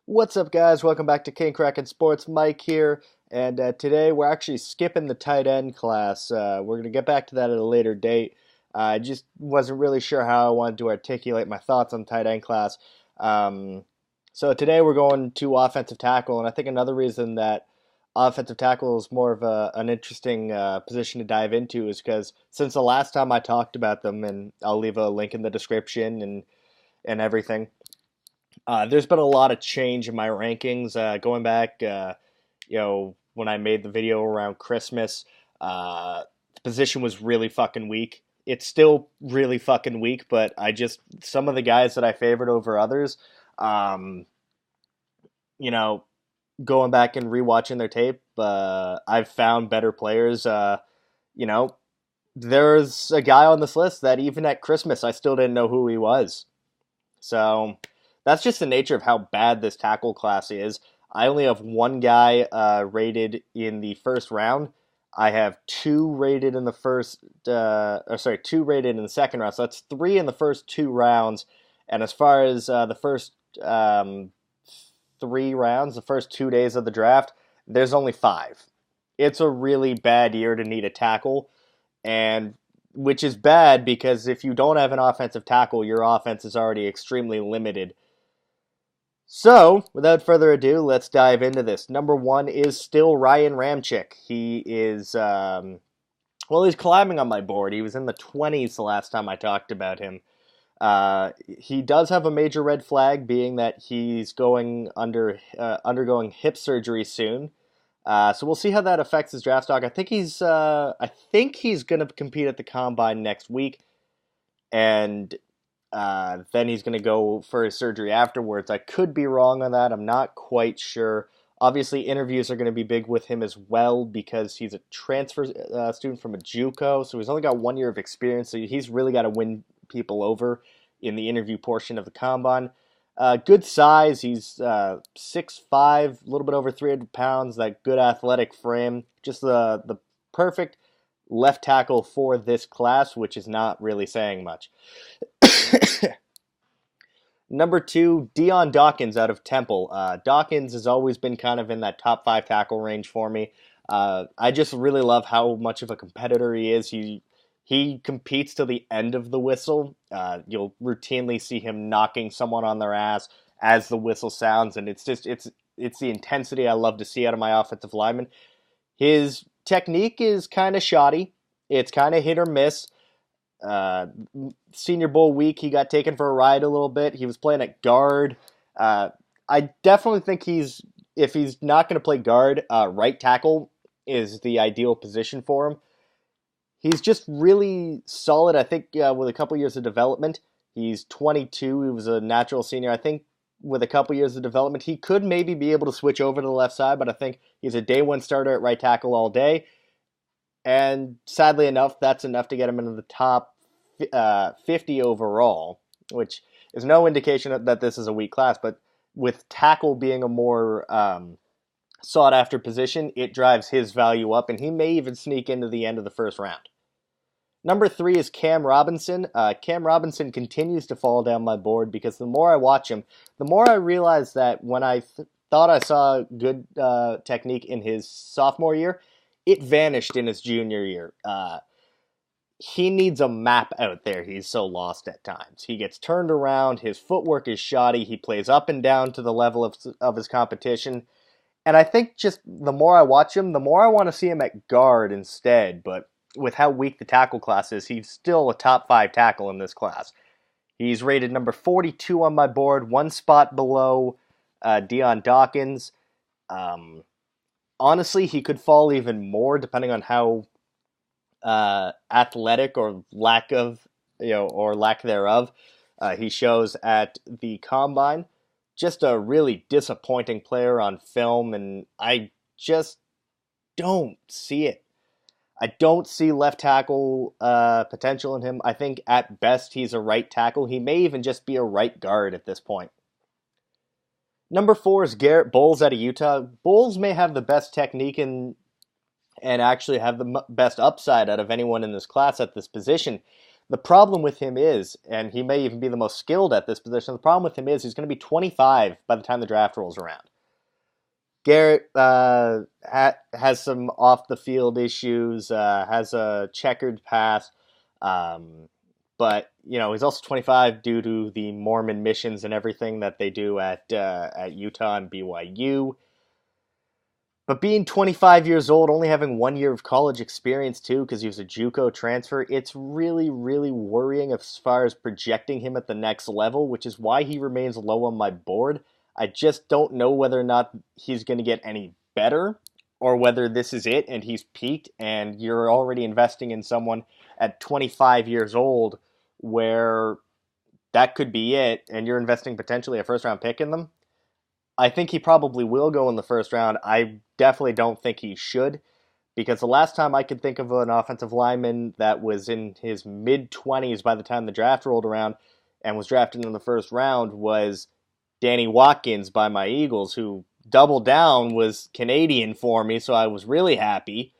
What's up, guys? Welcome back to King Kraken Sports. Mike here, and today we're actually skipping the tight end class. We're going to get back to that at a later date. I just wasn't really sure how I wanted to articulate my thoughts on tight end class. So today we're going to offensive tackle, and I think another reason that offensive tackle is more of an interesting position to dive into is because since the last time I talked about them, and I'll leave a link in the description and everything. There's been a lot of change in my rankings going back. When I made the video around Christmas, the position was really fucking weak. It's still really fucking weak, but some of the guys that I favored over others, um, you know, going back and rewatching their tape, I've found better players. You know, there's a guy on this list that even at Christmas I still didn't know who he was. So that's just the nature of how bad this tackle class is. I only have one guy rated in the first round. I have two rated in the two rated in the second round. So that's three in the first two rounds. And as far as the first three rounds, the first 2 days of the draft, there's only five. It's a really bad year to need a tackle, and which is bad because if you don't have an offensive tackle, your offense is already extremely limited. So, without further ado, let's dive into this. Number one is still Ryan Ramczyk. He is, he's climbing on my board. He was in the 20s the last time I talked about him. He does have a major red flag, being that he's undergoing hip surgery soon. So we'll see how that affects his draft stock. I think he's going to compete at the combine next week, and then he's going to go for his surgery afterwards. I could be wrong on that. I'm not quite sure. Obviously, interviews are going to be big with him as well because he's a transfer student from a JUCO, so he's only got 1 year of experience. So he's really got to win people over in the interview portion of the combine. Good size. He's 6'5", a little bit over 300 pounds. That good athletic frame. Just the perfect left tackle for this class, which is not really saying much. Number two, Deion Dawkins out of Temple. Dawkins has always been kind of in that top 5 tackle range for me. I just really love how much of a competitor he is. He competes to the end of the whistle. You'll routinely see him knocking someone on their ass as the whistle sounds, and it's the intensity I love to see out of my offensive lineman. His technique is kind of shoddy. It's kind of hit or miss. Senior Bowl week, he got taken for a ride a little bit. He was playing at guard. I definitely think if he's not going to play guard, right tackle is the ideal position for him. He's just really solid, I think, with a couple years of development. He's 22. He was a natural senior. I think with a couple years of development, he could maybe be able to switch over to the left side, but I think he's a day one starter at right tackle all day. And sadly enough, that's enough to get him into the top 50 overall, which is no indication that this is a weak class, but with tackle being a more sought-after position, it drives his value up, and he may even sneak into the end of the first round. Number three is Cam Robinson. Cam Robinson continues to fall down my board because the more I watch him, the more I realize that when I thought I saw good technique in his sophomore year, it vanished in his junior year. He needs a map out there. He's so lost at times. He gets turned around. His footwork is shoddy. He plays up and down to the level of his competition. And I think just the more I watch him, the more I want to see him at guard instead. But with how weak the tackle class is, he's still a top 5 tackle in this class. He's rated number 42 on my board, one spot below Deion Dawkins. Honestly, he could fall even more depending on how athletic or lack thereof he shows at the combine. Just a really disappointing player on film, and I just don't see it. I don't see left tackle potential in him. I think at best he's a right tackle. He may even just be a right guard at this point. Number four is Garrett Bowles out of Utah. Bowles may have the best technique and actually have the best upside out of anyone in this class at this position. The problem with him is, and he may even be the most skilled at this position, the problem with him is he's going to be 25 by the time the draft rolls around. Garrett has some off the field issues, has a checkered past, but he's also 25 due to the Mormon missions and everything that they do at Utah and BYU. But being 25 years old, only having 1 year of college experience too, because he was a JUCO transfer, it's really, really worrying as far as projecting him at the next level, which is why he remains low on my board. I just don't know whether or not he's going to get any better, or whether this is it and he's peaked and you're already investing in someone at 25 years old where that could be it and you're investing potentially a first-round pick in them. I think he probably will go in the first round. I definitely don't think he should, because the last time I could think of an offensive lineman that was in his mid-20s by the time the draft rolled around and was drafted in the first round was Danny Watkins by my Eagles, who doubled down, was Canadian for me, so I was really happy.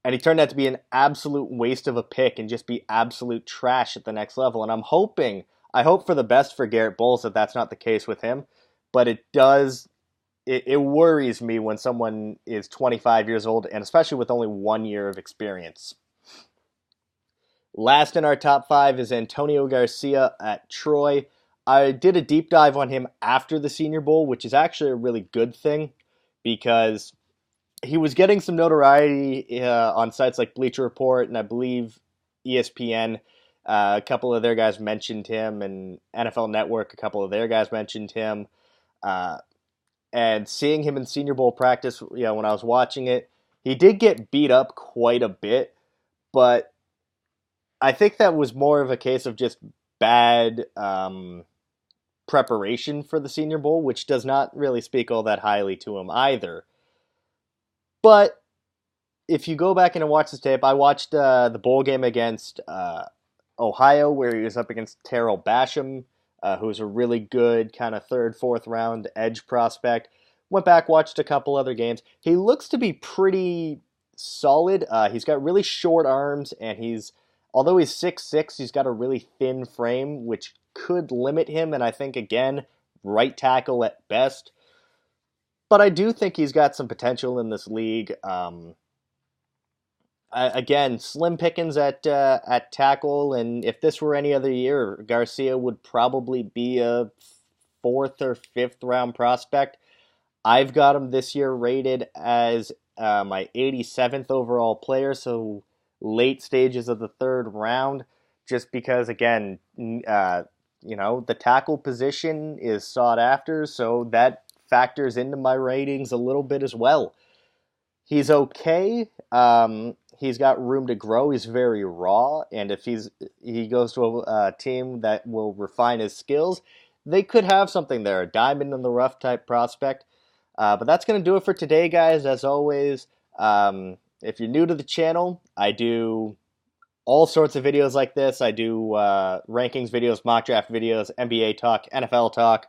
And he turned out to be an absolute waste of a pick and just be absolute trash at the next level. And I hope for the best for Garrett Bowles that that's not the case with him. But it worries me when someone is 25 years old, and especially with only 1 year of experience. Last in our top 5 is Antonio Garcia at Troy. I did a deep dive on him after the Senior Bowl, which is actually a really good thing, because he was getting some notoriety on sites like Bleacher Report, and I believe ESPN. A couple of their guys mentioned him, and NFL Network, a couple of their guys mentioned him. And seeing him in Senior Bowl practice, when I was watching it, he did get beat up quite a bit, but I think that was more of a case of just bad preparation for the Senior Bowl, which does not really speak all that highly to him either. But if you go back and watch this tape, I watched the bowl game against Ohio, where he was up against Terrell Basham, who's a really good kind of third, fourth round edge prospect. Went back, watched a couple other games. He looks to be pretty solid. He's got really short arms, and although he's 6'6", he's got a really thin frame, which could limit him, and I think, again, right tackle at best. But I do think he's got some potential in this league. Again, slim pickings at tackle, and if this were any other year, Garcia would probably be a 4th or 5th round prospect. I've got him this year rated as my 87th overall player, so late stages of the 3rd round, just because, again, the tackle position is sought after, so that factors into my ratings a little bit as well. He's okay. He's got room to grow. He's very raw, and if he goes to a team that will refine his skills, they could have something there, a diamond in the rough type prospect. But that's going to do it for today, guys. As always, if you're new to the channel, I do all sorts of videos like this. I do rankings videos, mock draft videos, NBA talk, NFL talk.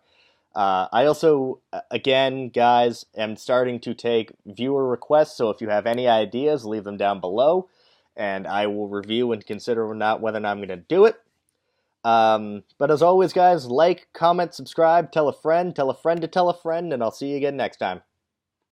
I also, again, guys, am starting to take viewer requests, so if you have any ideas, leave them down below, and I will review and consider whether or not I'm going to do it. But as always, guys, like, comment, subscribe, tell a friend to tell a friend, and I'll see you again next time.